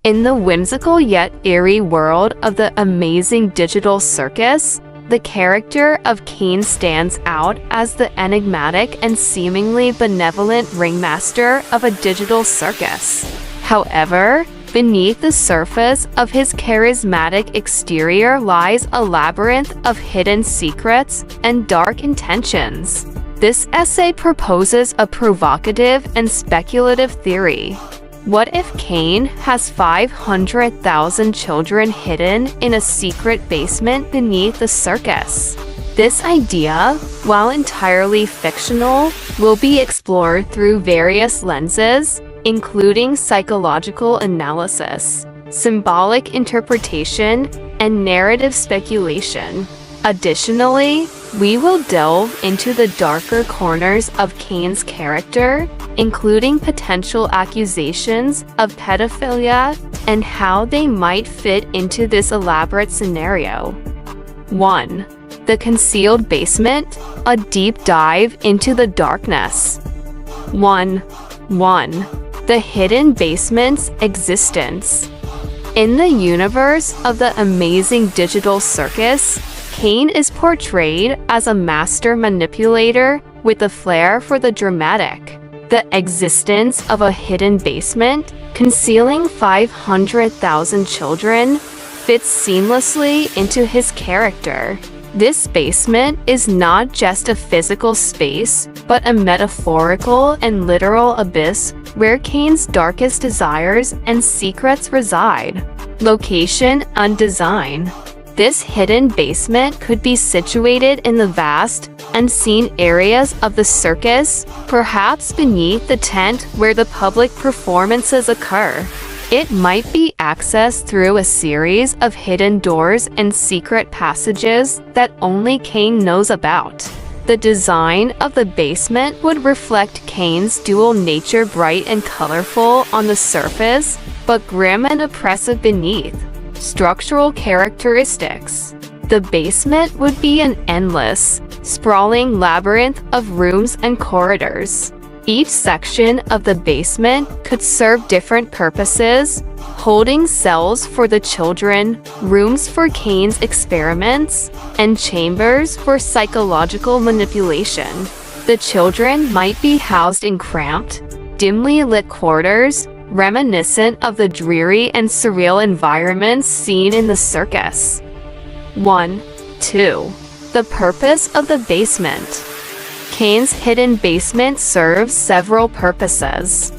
In the whimsical yet eerie world of the amazing digital circus, the character of Caine stands out as the enigmatic and seemingly benevolent ringmaster of a digital circus. However, beneath the surface of his charismatic exterior lies a labyrinth of hidden secrets and dark intentions. This essay proposes a provocative and speculative theory. What if Caine has 500,000 children hidden in a secret basement beneath the circus? This idea, while entirely fictional, will be explored through various lenses, including psychological analysis, symbolic interpretation, and narrative speculation. Additionally, we will delve into the darker corners of Caine's character, including potential accusations of pedophilia and how they might fit into this elaborate scenario. 1. The Concealed Basement, a deep dive into the darkness. 1. The hidden basement's existence. In the universe of the amazing digital circus, Caine is portrayed as a master manipulator with a flair for the dramatic. The existence of a hidden basement, concealing 500,000 children, fits seamlessly into his character. This basement is not just a physical space, but a metaphorical and literal abyss where Caine's darkest desires and secrets reside. Location and design. This hidden basement could be situated in the vast, unseen areas of the circus, perhaps beneath the tent where the public performances occur. It might be accessed through a series of hidden doors and secret passages that only Caine knows about. The design of the basement would reflect Caine's dual nature, bright and colorful on the surface, but grim and oppressive beneath. Structural characteristics. The basement would be an endless, sprawling labyrinth of rooms and corridors. Each section of the basement could serve different purposes, holding cells for the children, rooms for Caine's experiments, and chambers for psychological manipulation. The children might be housed in cramped, dimly lit quarters, reminiscent of the dreary and surreal environments seen in the circus. 2. The purpose of the basement. Caine's hidden basement serves several purposes.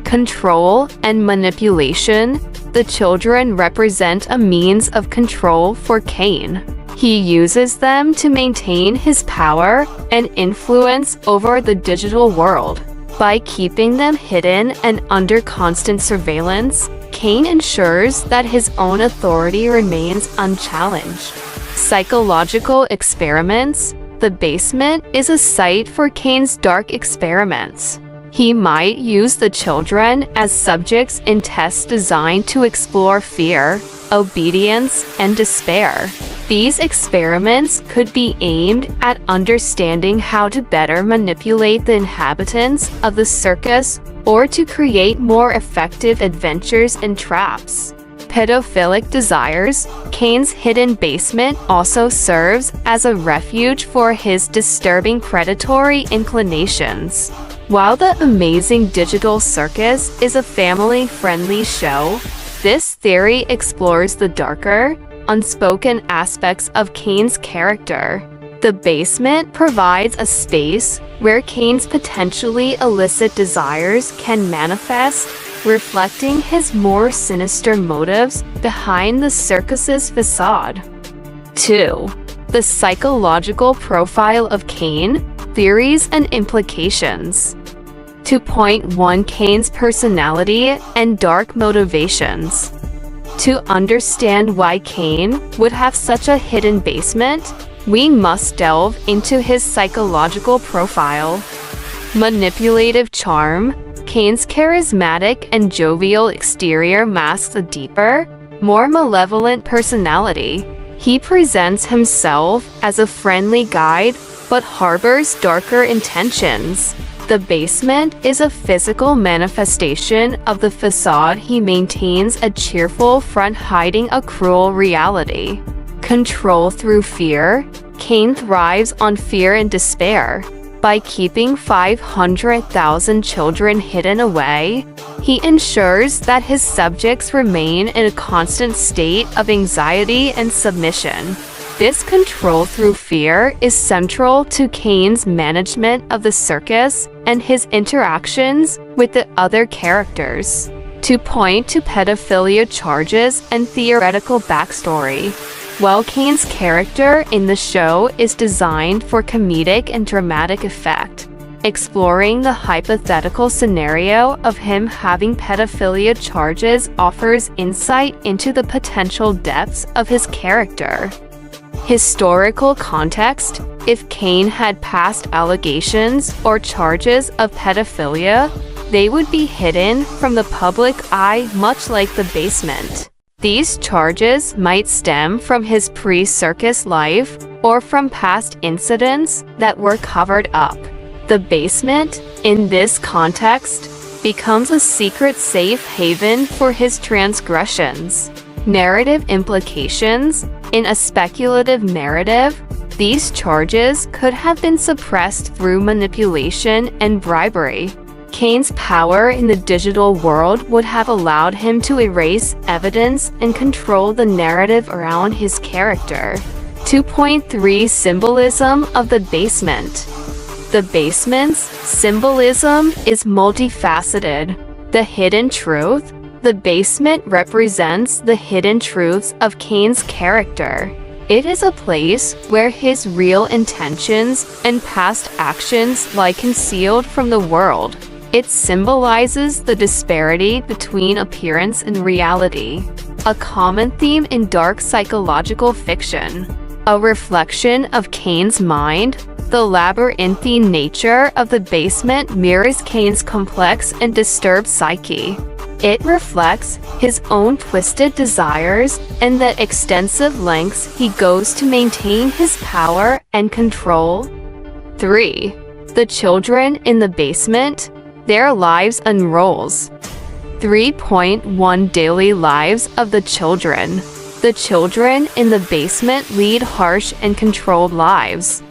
Control and manipulation. The children represent a means of control for Caine. He uses them to maintain his power and influence over the digital world. By keeping them hidden and under constant surveillance, Caine ensures that his own authority remains unchallenged. Psychological experiments. The basement is a site for Caine's dark experiments. He might use the children as subjects in tests designed to explore fear, obedience, and despair. These experiments could be aimed at understanding how to better manipulate the inhabitants of the circus or to create more effective adventures and traps. Pedophilic desires. Caine's hidden basement also serves as a refuge for his disturbing predatory inclinations. While the amazing digital circus is a family-friendly show, this theory explores the darker, unspoken aspects of Caine's character. The basement provides a space where Caine's potentially illicit desires can manifest, reflecting his more sinister motives behind the circus's facade. 2. The psychological profile of Caine, theories and implications. 2.1 Caine's personality and dark motivations. To understand why Caine would have such a hidden basement, we must delve into his psychological profile. Manipulative charm. Caine's charismatic and jovial exterior masks a deeper, more malevolent personality. He presents himself as a friendly guide, but harbors darker intentions. The basement is a physical manifestation of the facade he maintains, a cheerful front hiding a cruel reality. Control through fear. Caine thrives on fear and despair. By keeping 500,000 children hidden away, he ensures that his subjects remain in a constant state of anxiety and submission. This control through fear is central to Caine's management of the circus and his interactions with the other characters. To point to pedophilia charges and theoretical backstory. While Caine's character in the show is designed for comedic and dramatic effect, exploring the hypothetical scenario of him having pedophilia charges offers insight into the potential depths of his character. Historical context. If Caine had past allegations or charges of pedophilia, they would be hidden from the public eye, much like the basement. These charges might stem from his pre-circus life or from past incidents that were covered up. The basement, in this context, becomes a secret safe haven for his transgressions. Narrative implications. In a speculative narrative, these charges could have been suppressed through manipulation and bribery. Caine's power in the digital world would have allowed him to erase evidence and control the narrative around his character. 2.3 Symbolism of the basement. The basement's symbolism is multifaceted. The hidden truth. The basement represents the hidden truths of Caine's character. It is a place where his real intentions and past actions lie concealed from the world. It symbolizes the disparity between appearance and reality, a common theme in dark psychological fiction. A reflection of Caine's mind, the labyrinthine nature of the basement mirrors Caine's complex and disturbed psyche. It reflects his own twisted desires and the extensive lengths he goes to maintain his power and control. 3. The children in the basement. Their lives and roles. 3.1 Daily lives of the children. The children in the basement lead harsh and controlled lives.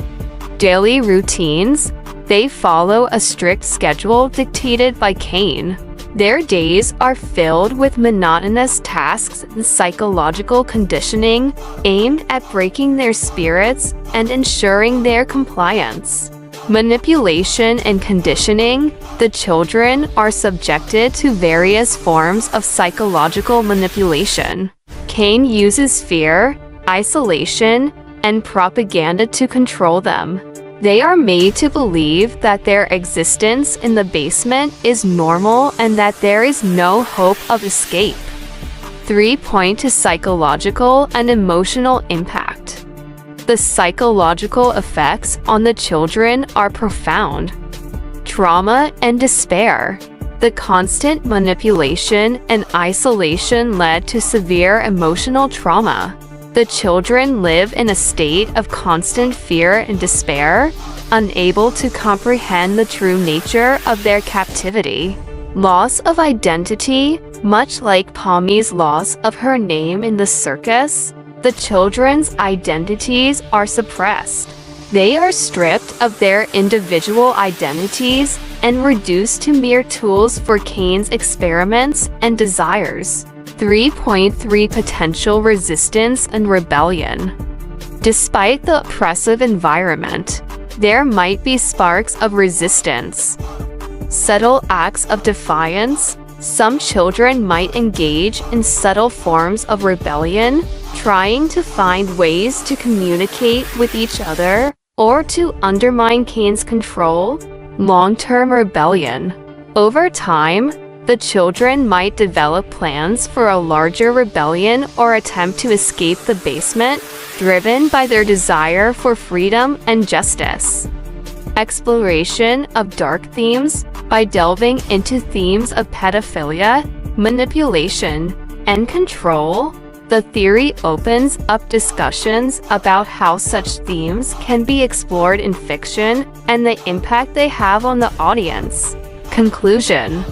Daily routines. They follow a strict schedule dictated by Caine. Their days are filled with monotonous tasks and psychological conditioning aimed at breaking their spirits and ensuring their compliance. Manipulation and conditioning. The children are subjected to various forms of psychological manipulation. Caine uses fear, isolation, and propaganda to control them. They are made to believe that their existence in the basement is normal and that there is no hope of escape. 3. Point to psychological and emotional impact. The psychological effects on the children are profound. Trauma and despair. The constant manipulation and isolation led to severe emotional trauma. The children live in a state of constant fear and despair, unable to comprehend the true nature of their captivity. Loss of identity. Much like Pommy's loss of her name in the circus, the children's identities are suppressed. They are stripped of their individual identities and reduced to mere tools for Caine's experiments and desires. 3.3 Potential resistance and rebellion. Despite the oppressive environment, there might be sparks of resistance. Subtle acts of defiance. Some children might engage in subtle forms of rebellion, trying to find ways to communicate with each other or to undermine Caine's control. Long-term rebellion. Over time, the children might develop plans for a larger rebellion or attempt to escape the basement, driven by their desire for freedom and justice. Exploration of dark themes. By delving into themes of pedophilia, manipulation, and control, The theory opens up discussions about how such themes can be explored in fiction and the impact they have on the audience. Conclusion: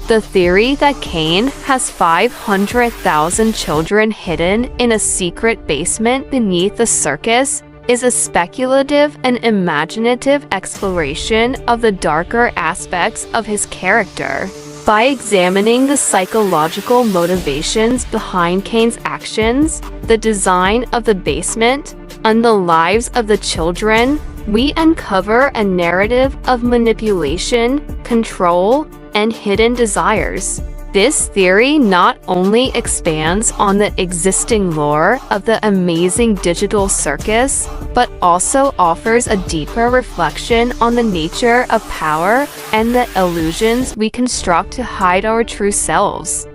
the theory that Caine has 500,000 children hidden in a secret basement beneath the circus is a speculative and imaginative exploration of the darker aspects of his character. By examining the psychological motivations behind Caine's actions, the design of the basement, and the lives of the children, we uncover a narrative of manipulation, control, and hidden desires. This theory not only expands on the existing lore of the amazing digital circus, but also offers a deeper reflection on the nature of power and the illusions we construct to hide our true selves.